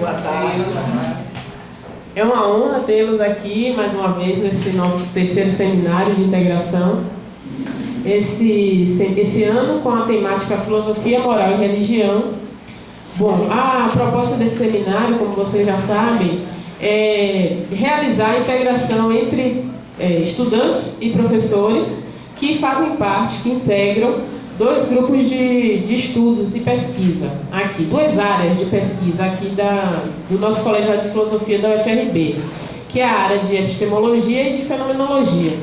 Boa tarde. É uma honra tê-los aqui mais uma vez nesse nosso terceiro seminário de integração. Esse ano com a temática Filosofia, Moral e Religião. Bom, a proposta desse seminário, como vocês já sabem, é realizar a integração entre estudantes e professores que fazem parte, que integram dois grupos de estudos e pesquisa, aqui, duas áreas de pesquisa aqui do nosso Colegiado de Filosofia da UFRB, que é a área de epistemologia e de fenomenologia.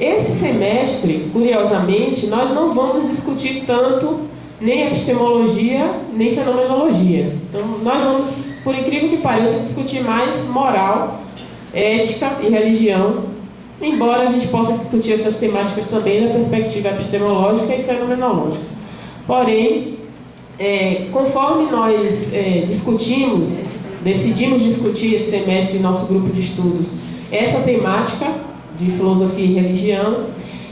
Esse semestre, curiosamente, nós não vamos discutir tanto nem epistemologia, nem fenomenologia. Então, nós vamos, por incrível que pareça, discutir mais moral, ética e religião, embora a gente possa discutir essas temáticas também da perspectiva epistemológica e fenomenológica. Porém, conforme nós decidimos discutir esse semestre em nosso grupo de estudos essa temática de filosofia e religião,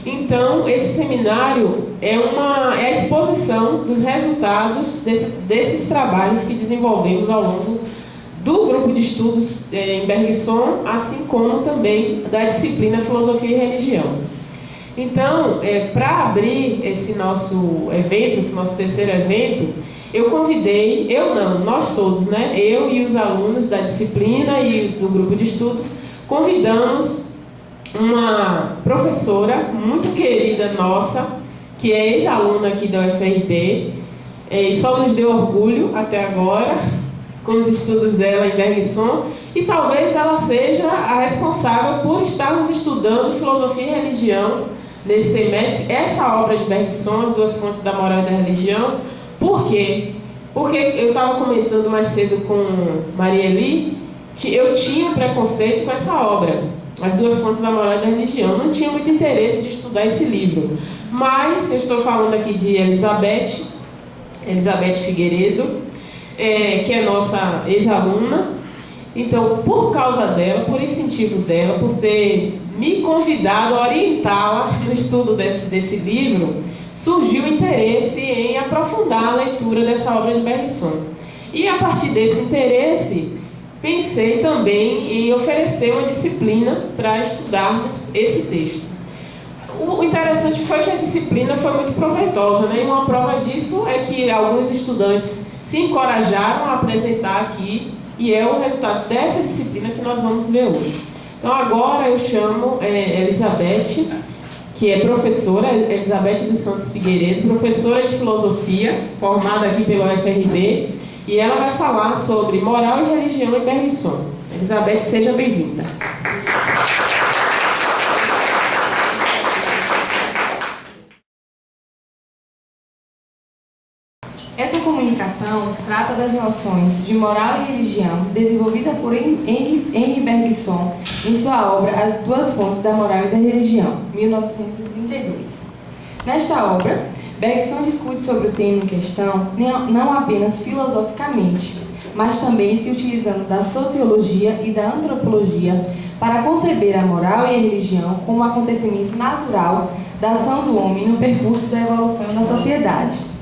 então esse seminário é a exposição dos resultados desses trabalhos que desenvolvemos ao longo do grupo de estudos em Bergson, assim como também da disciplina Filosofia e Religião. Então, para abrir esse nosso evento, esse nosso terceiro evento, eu convidei, nós todos, né? Eu e os alunos da disciplina e do grupo de estudos, convidamos uma professora muito querida nossa, que é ex-aluna aqui da UFRB, e só nos deu orgulho até agora, com os estudos dela em Bergson, e talvez ela seja a responsável por estarmos estudando filosofia e religião nesse semestre, essa obra de Bergson, As Duas Fontes da Moral e da Religião. Por quê? Porque eu estava comentando mais cedo com Maria Eli, eu tinha preconceito com essa obra, As Duas Fontes da Moral e da Religião. Não tinha muito interesse de estudar esse livro. Mas eu estou falando aqui de Elizabeth Figueiredo, que é nossa ex-aluna. Então, por causa dela, por incentivo dela, por ter me convidado a orientá-la no estudo desse livro, surgiu o interesse em aprofundar a leitura dessa obra de Bergson. E a partir desse interesse, pensei também em oferecer uma disciplina para estudarmos esse texto. O interessante foi que a disciplina foi muito proveitosa, né? E uma prova disso é que alguns estudantes se encorajaram a apresentar aqui, e é o resultado dessa disciplina que nós vamos ver hoje. Então agora eu chamo Elizabeth, que é professora, Elizabeth dos Santos Figueiredo, professora de filosofia, formada aqui pela UFRB, e ela vai falar sobre moral e religião em Bergson. Elizabeth, seja bem-vinda. Essa comunicação trata das noções de moral e religião desenvolvida por Henri Bergson em sua obra As Duas Fontes da Moral e da Religião, 1932. Nesta obra, Bergson discute sobre o tema em questão não apenas filosoficamente, mas também se utilizando da sociologia e da antropologia para conceber a moral e a religião como um acontecimento natural da ação do homem no percurso da evolução da sociedade.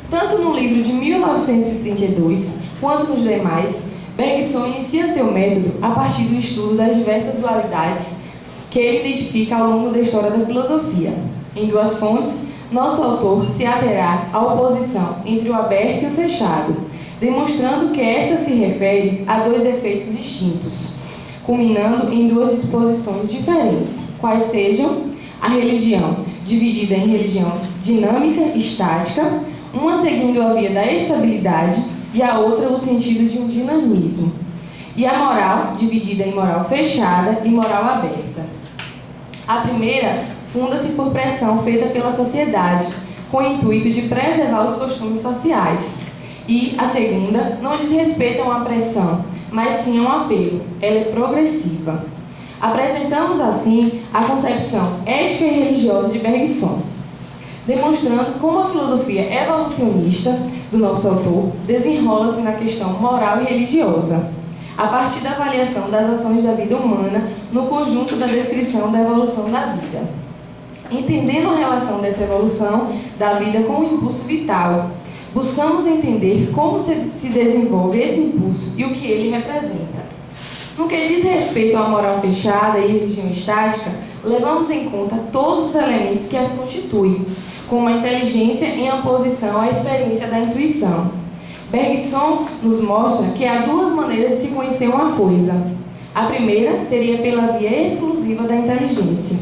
Tanto no livro de 1932, quanto nos demais, Bergson inicia seu método a partir do estudo das diversas dualidades que ele identifica ao longo da história da filosofia. Em Duas Fontes, nosso autor se aterá à oposição entre o aberto e o fechado, demonstrando que esta se refere a dois efeitos distintos, culminando em duas disposições diferentes, quais sejam a religião, dividida em religião dinâmica e estática, uma seguindo a via da estabilidade e a outra o sentido de um dinamismo. E a moral, dividida em moral fechada e moral aberta. A primeira funda-se por pressão feita pela sociedade, com o intuito de preservar os costumes sociais. E a segunda não diz respeito a uma pressão, mas sim a um apelo. Ela é progressiva. Apresentamos assim a concepção ética e religiosa de Bergson, demonstrando como a filosofia evolucionista do nosso autor desenrola-se na questão moral e religiosa, a partir da avaliação das ações da vida humana no conjunto da descrição da evolução da vida. Entendendo a relação dessa evolução da vida com o impulso vital, Buscamos entender como se desenvolve esse impulso e o que ele representa. No que diz respeito à moral fechada e religião estática, levamos em conta todos os elementos que as constituem, como a inteligência em oposição à experiência da intuição. Bergson nos mostra que há duas maneiras de se conhecer uma coisa. A primeira seria pela via exclusiva da inteligência,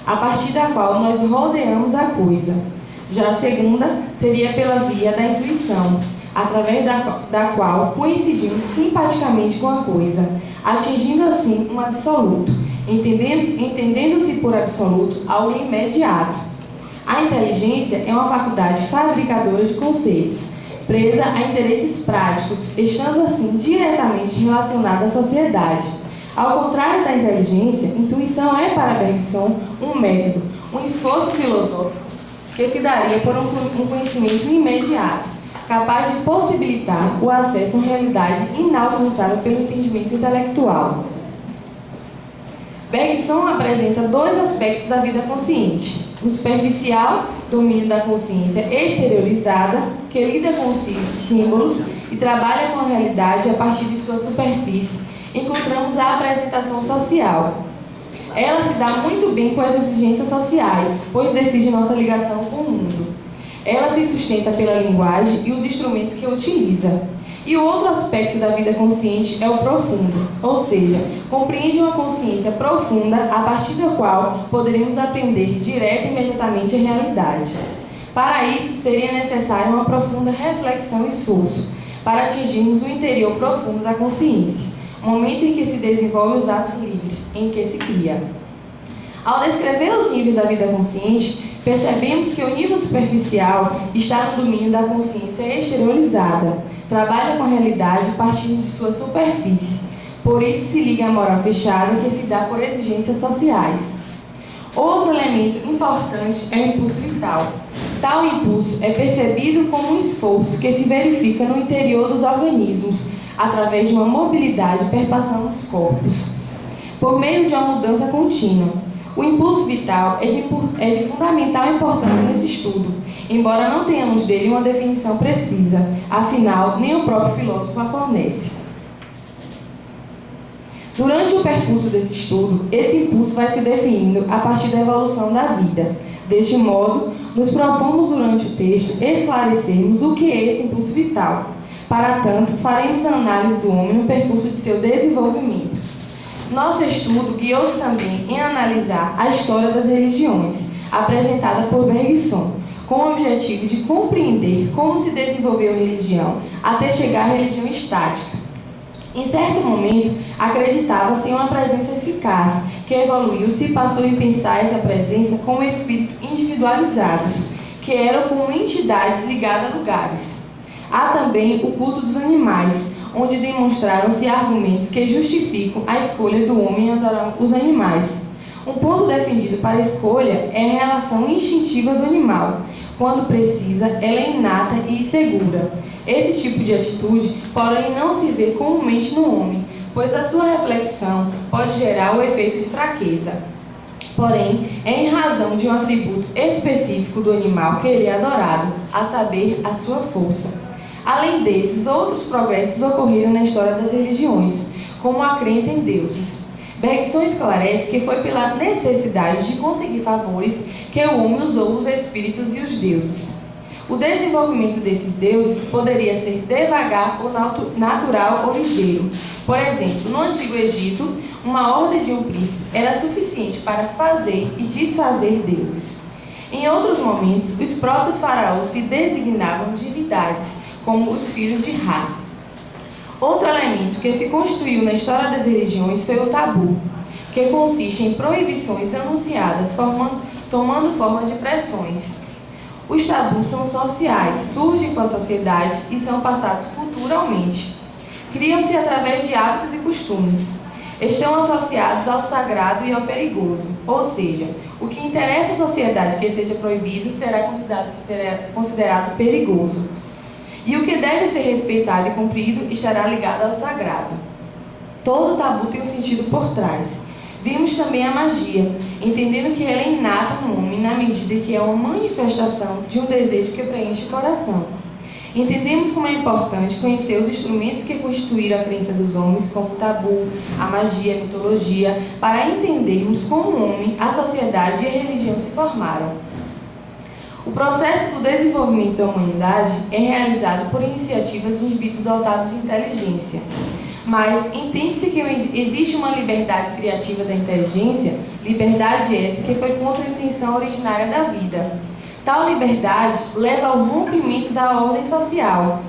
a partir da qual nós rodeamos a coisa. Já a segunda seria pela via da intuição, através da qual coincidimos simpaticamente com a coisa, atingindo assim um absoluto, entendendo-se por absoluto algo imediato. A inteligência é uma faculdade fabricadora de conceitos, presa a interesses práticos, estando assim diretamente relacionada à sociedade. Ao contrário da inteligência, intuição é para Bergson um método, um esforço filosófico que se daria por um conhecimento imediato, capaz de possibilitar o acesso a uma realidade inalcançável pelo entendimento intelectual. Bergson apresenta dois aspectos da vida consciente: o superficial, domínio da consciência exteriorizada, que lida com os símbolos e trabalha com a realidade a partir de sua superfície. Encontramos a apresentação social. Ela se dá muito bem com as exigências sociais, pois decide nossa ligação com o mundo. Ela se sustenta pela linguagem e os instrumentos que utiliza. E o outro aspecto da vida consciente é o profundo, ou seja, compreende uma consciência profunda a partir da qual poderemos aprender direta e imediatamente a realidade. Para isso, seria necessária uma profunda reflexão e esforço para atingirmos o interior profundo da consciência, momento em que se desenvolvem os atos livres, em que se cria. Ao descrever os níveis da vida consciente, percebemos que o nível superficial está no domínio da consciência exteriorizada, trabalha com a realidade partindo de sua superfície, por isso se liga à moral fechada que se dá por exigências sociais. Outro elemento importante é o impulso vital. Tal impulso é percebido como um esforço que se verifica no interior dos organismos, através de uma mobilidade perpassando os corpos, por meio de uma mudança contínua. O impulso vital é de fundamental importância nesse estudo, embora não tenhamos dele uma definição precisa, afinal, nem o próprio filósofo a fornece. Durante o percurso desse estudo, esse impulso vai se definindo a partir da evolução da vida. Deste modo, nos propomos durante o texto esclarecermos o que é esse impulso vital. Para tanto, faremos a análise do homem no percurso de seu desenvolvimento. Nosso estudo guiou-se também em analisar a história das religiões, apresentada por Bergson, com o objetivo de compreender como se desenvolveu a religião até chegar à religião estática. Em certo momento, acreditava-se em uma presença eficaz, que evoluiu-se e passou a pensar essa presença como espíritos individualizados, que eram como entidades ligadas a lugares. Há também o culto dos animais, onde demonstraram-se argumentos que justificam a escolha do homem em adorar os animais. Um ponto defendido para a escolha é a relação instintiva do animal. Quando precisa, ela é inata e segura. Esse tipo de atitude, porém, não se vê comumente no homem, pois a sua reflexão pode gerar o efeito de fraqueza. Porém, é em razão de um atributo específico do animal que ele é adorado, a saber, a sua força. Além desses, outros progressos ocorreram na história das religiões, como a crença em deuses. Bergson esclarece que foi pela necessidade de conseguir favores que o homem usou os espíritos e os deuses. O desenvolvimento desses deuses poderia ser devagar ou natural ou ligeiro. Por exemplo, no Antigo Egito, uma ordem de um príncipe era suficiente para fazer e desfazer deuses. Em outros momentos, os próprios faraós se designavam divindades, como os filhos de Ra. Outro elemento que se construiu na história das religiões foi o tabu, que consiste em proibições anunciadas tomando forma de pressões. Os tabus são sociais, surgem com a sociedade e são passados culturalmente. Criam-se através de hábitos e costumes. Estão associados ao sagrado e ao perigoso, ou seja, o que interessa à sociedade que seja proibido será considerado perigoso. E o que deve ser respeitado e cumprido estará ligado ao sagrado. Todo tabu tem um sentido por trás. Vimos também a magia, entendendo que ela é inata no homem na medida que é uma manifestação de um desejo que preenche o coração. Entendemos como é importante conhecer os instrumentos que constituíram a crença dos homens, como o tabu, a magia, a mitologia, para entendermos como o homem, a sociedade e a religião se formaram. O processo do desenvolvimento da humanidade é realizado por iniciativas de indivíduos dotados de inteligência. Mas entende-se que existe uma liberdade criativa da inteligência, liberdade essa que foi contra a intenção originária da vida. Tal liberdade leva ao rompimento da ordem social,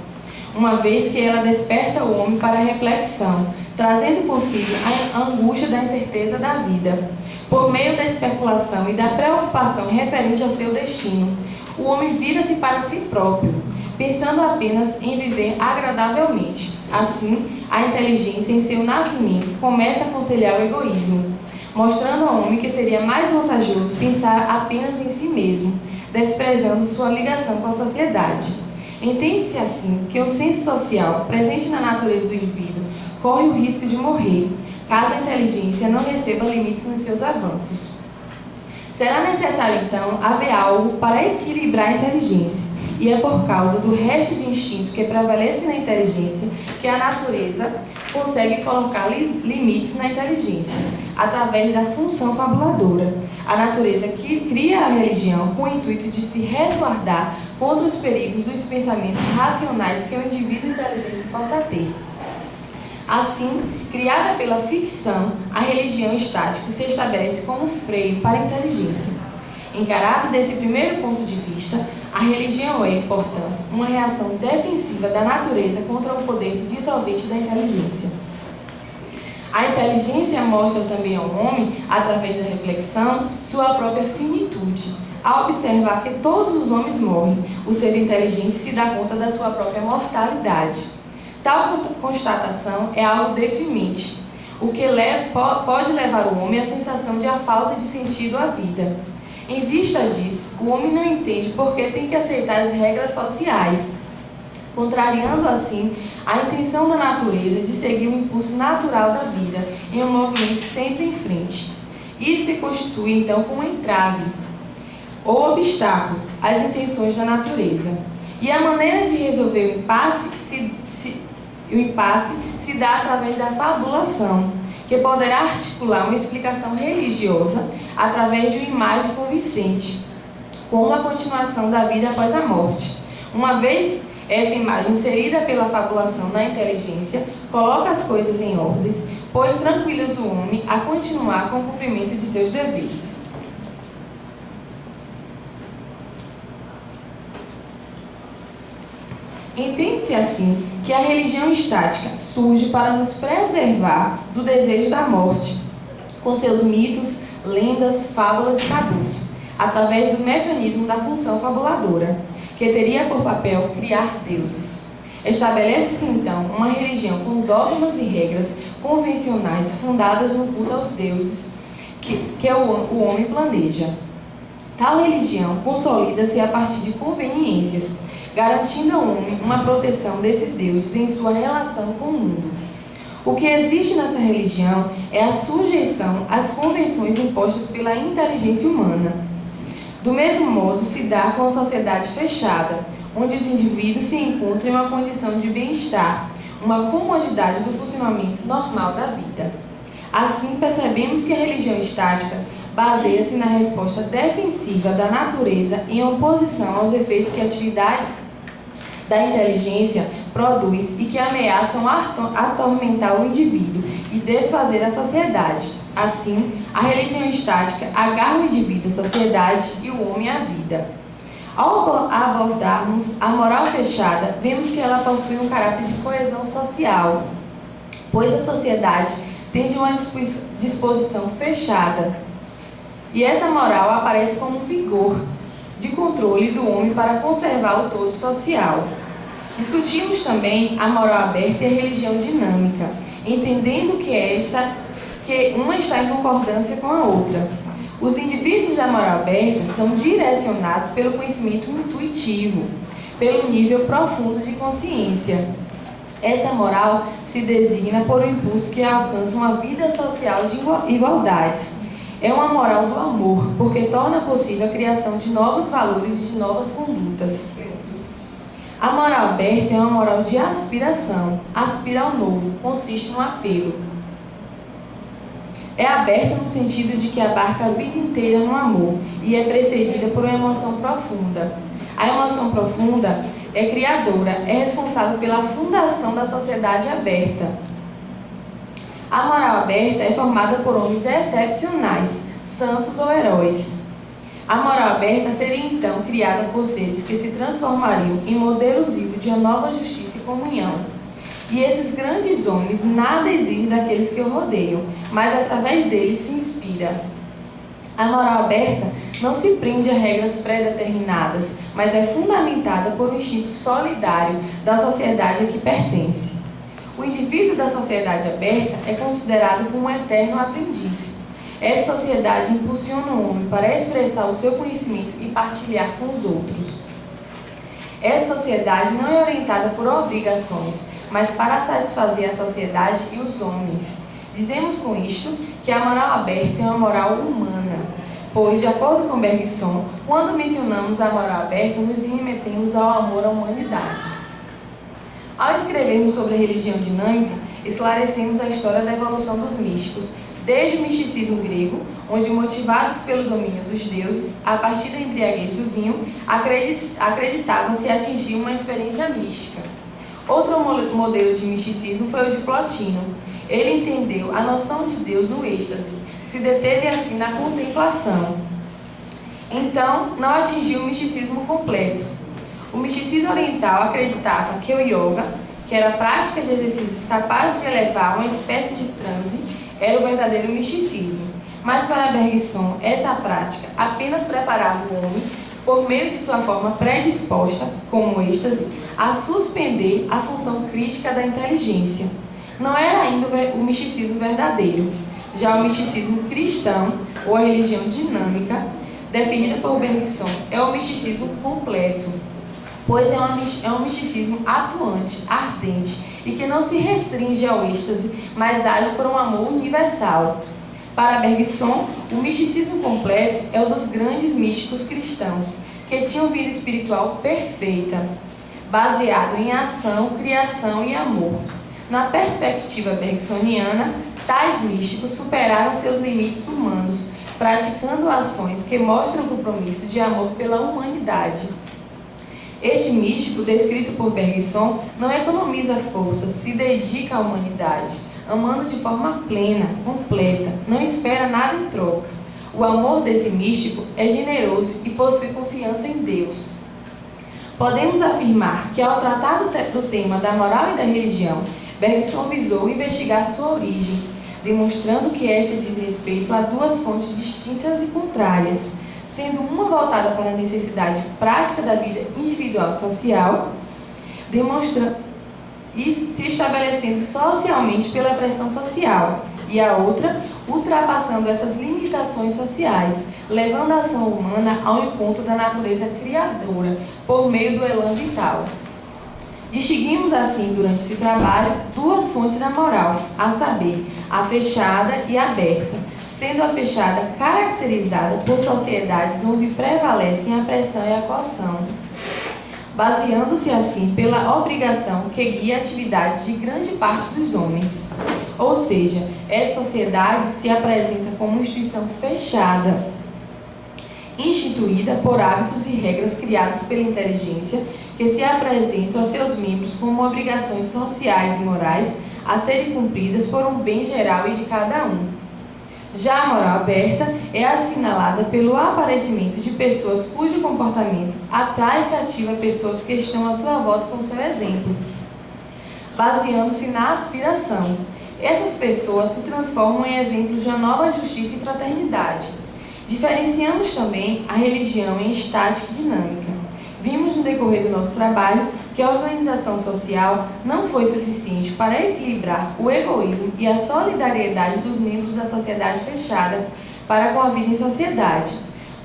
uma vez que ela desperta o homem para a reflexão, trazendo consigo a angústia da incerteza da vida. Por meio da especulação e da preocupação referente ao seu destino, o homem vira-se para si próprio, pensando apenas em viver agradavelmente. Assim, a inteligência em seu nascimento começa a aconselhar o egoísmo, mostrando ao homem que seria mais vantajoso pensar apenas em si mesmo, desprezando sua ligação com a sociedade. Entende-se assim que o senso social, presente na natureza do indivíduo, corre o risco de morrer, caso a inteligência não receba limites nos seus avanços. Será necessário, então, haver algo para equilibrar a inteligência, e é por causa do resto de instinto que prevalece na inteligência que a natureza consegue colocar limites na inteligência, através da função fabuladora. A natureza que cria a religião com o intuito de se resguardar contra os perigos dos pensamentos racionais que o indivíduo inteligente possa ter. Assim, criada pela ficção, a religião estática se estabelece como freio para a inteligência. Encarado desse primeiro ponto de vista, a religião é, portanto, uma reação defensiva da natureza contra o poder dissolvente da inteligência. A inteligência mostra também ao homem, através da reflexão, sua própria finitude. Ao observar que todos os homens morrem, o ser inteligente se dá conta da sua própria mortalidade. Tal constatação é algo deprimente, o que pode levar o homem à sensação de a falta de sentido à vida. Em vista disso, o homem não entende por que tem que aceitar as regras sociais, contrariando assim a intenção da natureza de seguir o impulso natural da vida em um movimento sempre em frente. Isso se constitui então como um entrave ou obstáculo às intenções da natureza. E a maneira de resolver o impasse se dá através da fabulação, que poderá articular uma explicação religiosa através de uma imagem convincente, como a continuação da vida após a morte. Uma vez essa imagem inserida pela fabulação na inteligência, coloca as coisas em ordens, pois tranquiliza o homem a continuar com o cumprimento de seus deveres. Entende-se assim que a religião estática surge para nos preservar do desejo da morte, com seus mitos, lendas, fábulas e tabus, através do mecanismo da função fabuladora, que teria por papel criar deuses. Estabelece-se então uma religião com dogmas e regras convencionais fundadas no culto aos deuses que o homem planeja. Tal religião consolida-se a partir de conveniências, garantindo ao homem uma proteção desses deuses em sua relação com o mundo. O que existe nessa religião é a sujeição às convenções impostas pela inteligência humana. Do mesmo modo, se dá com a sociedade fechada, onde os indivíduos se encontram em uma condição de bem-estar, uma comodidade do funcionamento normal da vida. Assim, percebemos que a religião estática baseia-se na resposta defensiva da natureza em oposição aos efeitos que atividades da inteligência produz e que ameaçam atormentar o indivíduo e desfazer a sociedade. Assim, a religião estática agarra o indivíduo à sociedade e o homem à vida. Ao abordarmos a moral fechada, vemos que ela possui um caráter de coesão social, pois a sociedade tem de uma disposição fechada, e essa moral aparece como um vigor de controle do homem para conservar o todo social. Discutimos também a moral aberta e a religião dinâmica, entendendo que uma está em concordância com a outra. Os indivíduos da moral aberta são direcionados pelo conhecimento intuitivo, pelo nível profundo de consciência. Essa moral se designa por um impulso que alcança uma vida social de igualdades. É uma moral do amor, porque torna possível a criação de novos valores e de novas condutas. A moral aberta é uma moral de aspiração, aspira ao novo, consiste no apelo. É aberta no sentido de que abarca a vida inteira no amor e é precedida por uma emoção profunda. A emoção profunda é criadora, é responsável pela fundação da sociedade aberta. A moral aberta é formada por homens excepcionais, santos ou heróis. A moral aberta seria então criada por seres que se transformariam em modelos vivos de uma nova justiça e comunhão. E esses grandes homens nada exigem daqueles que o rodeiam, mas através deles se inspira. A moral aberta não se prende a regras pré-determinadas, mas é fundamentada por um instinto solidário da sociedade a que pertence. O indivíduo da sociedade aberta é considerado como um eterno aprendiz. Essa sociedade impulsiona o homem para expressar o seu conhecimento e partilhar com os outros. Essa sociedade não é orientada por obrigações, mas para satisfazer a sociedade e os homens. Dizemos com isto que a moral aberta é uma moral humana, pois, de acordo com Bergson, quando mencionamos a moral aberta, nos remetemos ao amor à humanidade. Ao escrevermos sobre a religião dinâmica, esclarecemos a história da evolução dos místicos, desde o misticismo grego, onde, motivados pelo domínio dos deuses, a partir da embriaguez do vinho, acreditava-se atingir uma experiência mística. Outro modelo de misticismo foi o de Plotino. Ele entendeu a noção de Deus no êxtase, se deteve assim na contemplação. Então, não atingiu o misticismo completo. O misticismo oriental acreditava que o yoga, que era a prática de exercícios capazes de elevar a uma espécie de transe, era o verdadeiro misticismo. Mas para Bergson, essa prática apenas preparava o homem, por meio de sua forma predisposta, como o êxtase, a suspender a função crítica da inteligência. Não era ainda o misticismo verdadeiro. Já o misticismo cristão, ou a religião dinâmica, definida por Bergson, é o misticismo completo, pois é um misticismo atuante, ardente, e que não se restringe ao êxtase, mas age por um amor universal. Para Bergson, o misticismo completo é o dos grandes místicos cristãos, que tinham vida espiritual perfeita, baseado em ação, criação e amor. Na perspectiva bergsoniana, tais místicos superaram seus limites humanos, praticando ações que mostram o compromisso de amor pela humanidade. Este místico, descrito por Bergson, não economiza forças, se dedica à humanidade, amando de forma plena, completa, não espera nada em troca. O amor desse místico é generoso e possui confiança em Deus. Podemos afirmar que, ao tratar do tema da moral e da religião, Bergson visou investigar sua origem, demonstrando que esta diz respeito a duas fontes distintas e contrárias, sendo uma voltada para a necessidade prática da vida individual social, demonstrando e se estabelecendo socialmente pela pressão social, e a outra ultrapassando essas limitações sociais, levando a ação humana ao encontro da natureza criadora, por meio do elan vital. Distinguimos assim, durante esse trabalho, duas fontes da moral, a saber, a fechada e a aberta, sendo a fechada caracterizada por sociedades onde prevalecem a pressão e a coação, baseando-se assim pela obrigação que guia a atividade de grande parte dos homens. Ou seja, essa sociedade se apresenta como uma instituição fechada, instituída por hábitos e regras criados pela inteligência, que se apresentam a seus membros como obrigações sociais e morais a serem cumpridas por um bem geral e de cada um. Já a moral aberta é assinalada pelo aparecimento de pessoas cujo comportamento atrai e cativa pessoas que estão à sua volta com seu exemplo, baseando-se na aspiração. Essas pessoas se transformam em exemplos de uma nova justiça e fraternidade. Diferenciamos também a religião em estática e dinâmica. Vimos no decorrer do nosso trabalho que a organização social não foi suficiente para equilibrar o egoísmo e a solidariedade dos membros da sociedade fechada para com a vida em sociedade,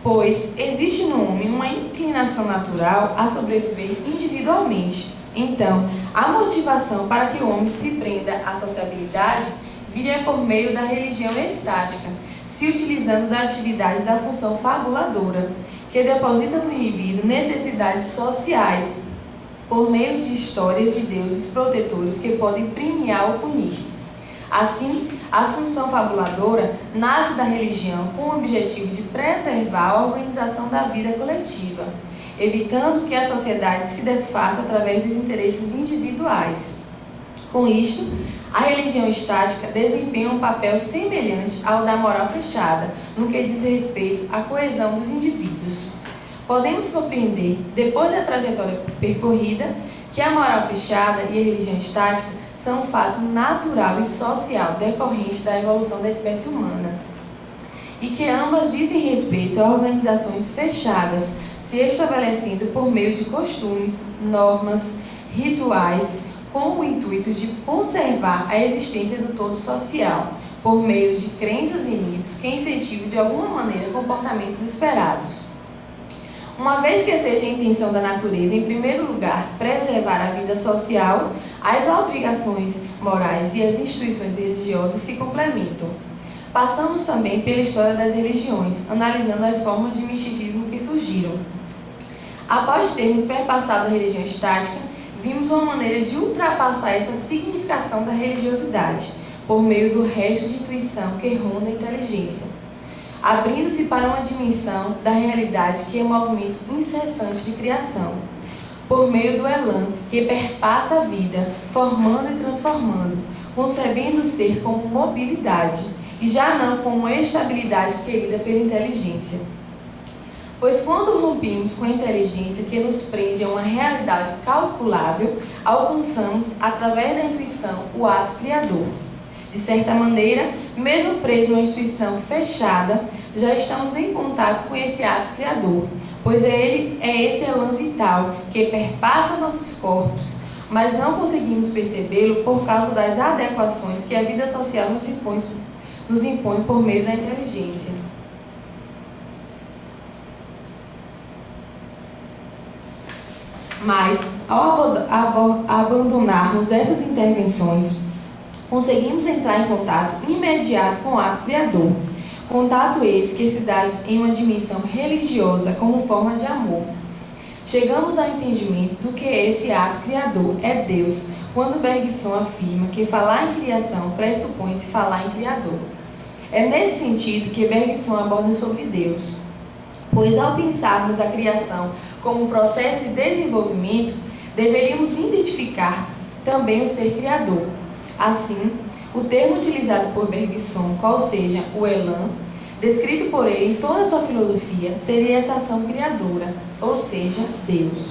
pois existe no homem uma inclinação natural a sobreviver individualmente. Então, a motivação para que o homem se prenda à sociabilidade viria por meio da religião estática, se utilizando da atividade da função fabuladora, que deposita no indivíduo necessidades sociais, por meio de histórias de deuses protetores que podem premiar ou punir. Assim, a função fabuladora nasce da religião com o objetivo de preservar a organização da vida coletiva, evitando que a sociedade se desfaça através dos interesses individuais. Com isto, a religião estática desempenha um papel semelhante ao da moral fechada, no que diz respeito à coesão dos indivíduos. Podemos compreender, depois da trajetória percorrida, que a moral fechada e a religião estática são um fato natural e social decorrente da evolução da espécie humana, e que ambas dizem respeito a organizações fechadas, se estabelecendo por meio de costumes, normas, rituais, com o intuito de conservar a existência do todo social, por meio de crenças e mitos que incentivam de alguma maneira comportamentos esperados. Uma vez que seja a intenção da natureza, em primeiro lugar, preservar a vida social, as obrigações morais e as instituições religiosas se complementam. Passamos também pela história das religiões, analisando as formas de misticismo que surgiram. Após termos perpassado a religião estática, vimos uma maneira de ultrapassar essa significação da religiosidade, por meio do resto de intuição que ronda a inteligência, abrindo-se para uma dimensão da realidade que é um movimento incessante de criação, por meio do elan que perpassa a vida, formando e transformando, concebendo o ser como mobilidade, e já não como estabilidade querida pela inteligência. Pois quando rompemos com a inteligência que nos prende a uma realidade calculável, alcançamos, através da intuição, o ato criador. De certa maneira, mesmo preso a uma instituição fechada, já estamos em contato com esse ato criador, pois é esse elan vital que perpassa nossos corpos, mas não conseguimos percebê-lo por causa das adequações que a vida social nos impõe por meio da inteligência. Mas, ao abandonarmos essas intervenções, conseguimos entrar em contato imediato com o ato criador. Contato esse que se dá em uma dimensão religiosa como forma de amor. Chegamos ao entendimento do que esse ato criador é Deus, quando Bergson afirma que falar em criação pressupõe-se falar em Criador. É nesse sentido que Bergson aborda sobre Deus, pois ao pensarmos a criação como um processo de desenvolvimento, deveríamos identificar também o ser criador. Assim, o termo utilizado por Bergson, qual seja o elan, descrito por ele em toda a sua filosofia, seria essa ação criadora, ou seja, Deus.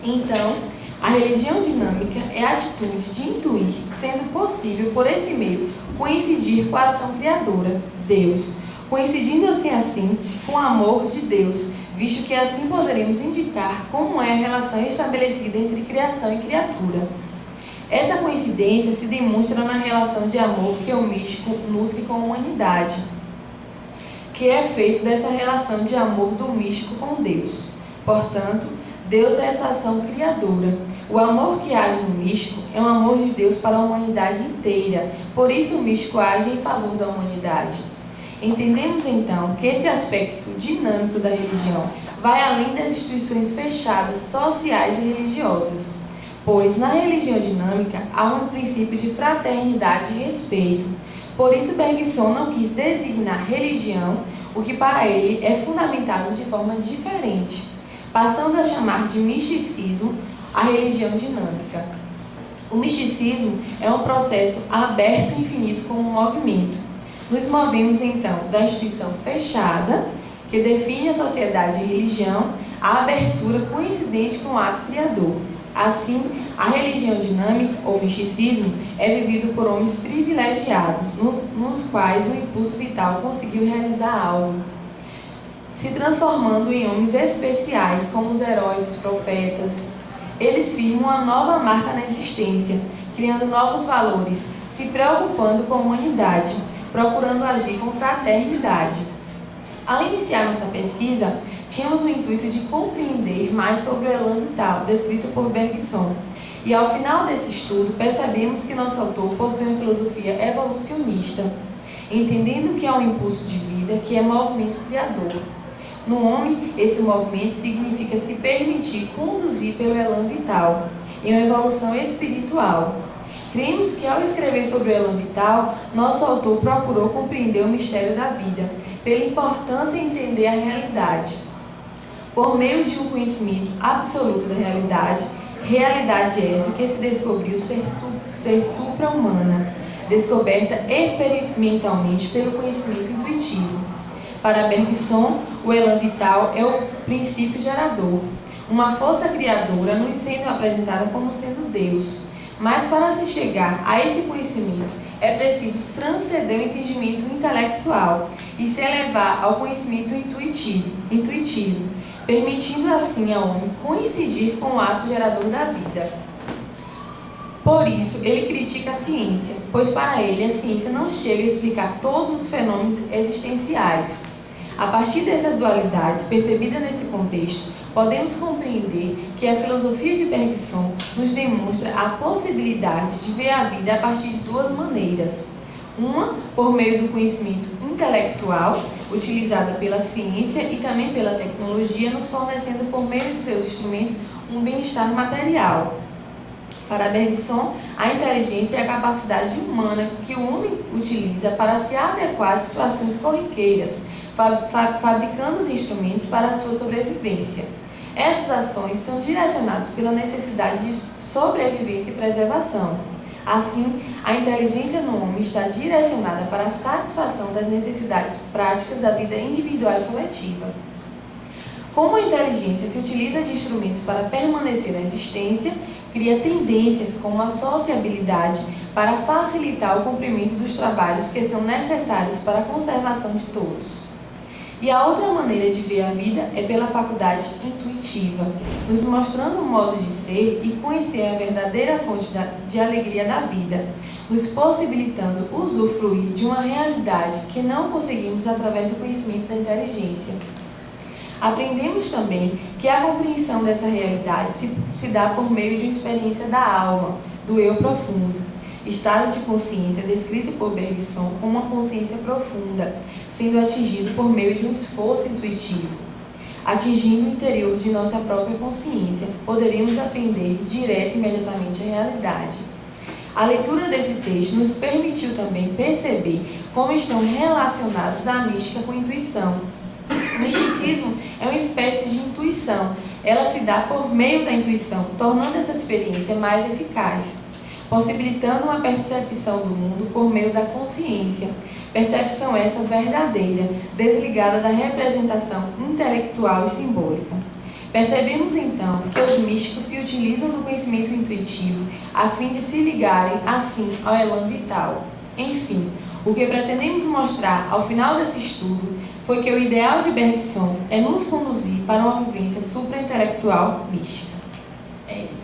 Então, a religião dinâmica é a atitude de intuir, sendo possível, por esse meio, coincidir com a ação criadora, Deus, coincidindo assim com o amor de Deus, visto que assim poderemos indicar como é a relação estabelecida entre criação e criatura. Essa coincidência se demonstra na relação de amor que o místico nutre com a humanidade, que é feito dessa relação de amor do místico com Deus. Portanto, Deus é essa ação criadora. O amor que age no místico é um amor de Deus para a humanidade inteira, por isso o místico age em favor da humanidade. Entendemos então que esse aspecto dinâmico da religião vai além das instituições fechadas, sociais e religiosas, pois na religião dinâmica há um princípio de fraternidade e respeito. Por isso Bergson não quis designar religião, o que para ele é fundamentado de forma diferente, passando a chamar de misticismo a religião dinâmica. O misticismo é um processo aberto e infinito como um movimento. Nos movemos então da instituição fechada, que define a sociedade e a religião, à abertura coincidente com o ato criador. Assim, a religião dinâmica, ou misticismo, é vivido por homens privilegiados, nos quais o impulso vital conseguiu realizar algo, se transformando em homens especiais, como os heróis, os profetas. Eles firmam uma nova marca na existência, criando novos valores, se preocupando com a humanidade, procurando agir com fraternidade. Ao iniciar nossa pesquisa, tínhamos o intuito de compreender mais sobre o elan vital, descrito por Bergson. E ao final desse estudo, percebemos que nosso autor possui uma filosofia evolucionista, entendendo que há um impulso de vida que é movimento criador. No homem, esse movimento significa se permitir conduzir pelo elan vital, em uma evolução espiritual. Cremos que, ao escrever sobre o elan vital, nosso autor procurou compreender o mistério da vida, pela importância em entender a realidade. Por meio de um conhecimento absoluto da realidade, realidade essa que se descobriu ser supra-humana, descoberta experimentalmente pelo conhecimento intuitivo. Para Bergson, o elan vital é o princípio gerador, uma força criadora nos sendo apresentada como sendo Deus. Mas para se chegar a esse conhecimento, é preciso transcender o entendimento intelectual e se elevar ao conhecimento intuitivo, permitindo assim ao homem coincidir com o ato gerador da vida. Por isso, ele critica a ciência, pois para ele a ciência não chega a explicar todos os fenômenos existenciais. A partir dessas dualidades, percebidas nesse contexto, podemos compreender que a filosofia de Bergson nos demonstra a possibilidade de ver a vida a partir de duas maneiras. Uma, por meio do conhecimento intelectual, utilizada pela ciência e também pela tecnologia, nos fornecendo por meio de seus instrumentos um bem-estar material. Para Bergson, a inteligência é a capacidade humana que o homem utiliza para se adequar às situações corriqueiras, fabricando os instrumentos para a sua sobrevivência. Essas ações são direcionadas pela necessidade de sobrevivência e preservação. Assim, a inteligência no homem está direcionada para a satisfação das necessidades práticas da vida individual e coletiva. Como a inteligência se utiliza de instrumentos para permanecer na existência, cria tendências como a sociabilidade para facilitar o cumprimento dos trabalhos que são necessários para a conservação de todos. E a outra maneira de ver a vida é pela faculdade intuitiva, nos mostrando o modo de ser e conhecer a verdadeira fonte de alegria da vida, nos possibilitando usufruir de uma realidade que não conseguimos através do conhecimento da inteligência. Aprendemos também que a compreensão dessa realidade se dá por meio de uma experiência da alma, do eu profundo, estado de consciência descrito por Bergson como uma consciência profunda, sendo atingido por meio de um esforço intuitivo. Atingindo o interior de nossa própria consciência, poderíamos aprender direto e imediatamente a realidade. A leitura desse texto nos permitiu também perceber como estão relacionados a mística com a intuição. O misticismo é uma espécie de intuição. Ela se dá por meio da intuição, tornando essa experiência mais eficaz, possibilitando uma percepção do mundo por meio da consciência. Percepção essa verdadeira, desligada da representação intelectual e simbólica. Percebemos então que os místicos se utilizam do conhecimento intuitivo a fim de se ligarem assim ao elan vital. Enfim, o que pretendemos mostrar ao final desse estudo foi que o ideal de Bergson é nos conduzir para uma vivência supraintelectual mística. É isso.